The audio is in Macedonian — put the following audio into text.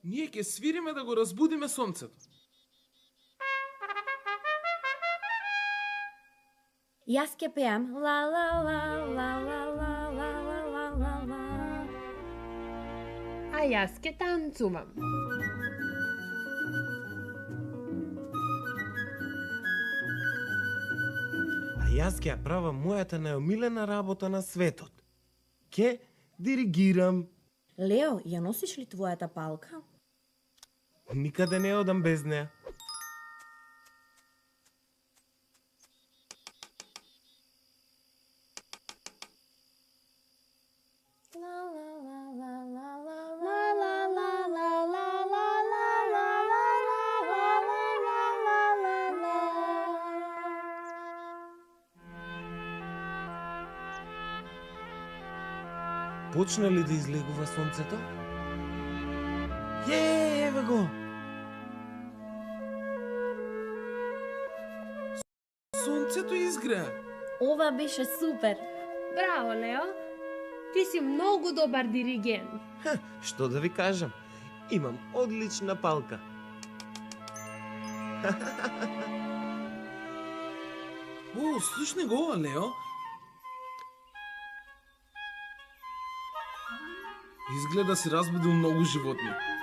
Ние ќе свириме да го разбудиме сонцето. Јас ќе пеам ла ла ла ла ла ла ла ла ла ла ла. А јас ќе танцувам. А јас ќе ја правам мојата најомилена работа на светот. Ќе диригирам. Лео, ја носиш ли твојата палка? Никаде не одам без неа. Почна ли да излегува сонцето? Еве го! Сонцето изгреа. Ова беше супер. Браво, Лео. Ти си многу добар диригент. Што да ви кажам? Имам одлична палка. О, слушни го ова, Лео. Изгледа си разбудил многу животни.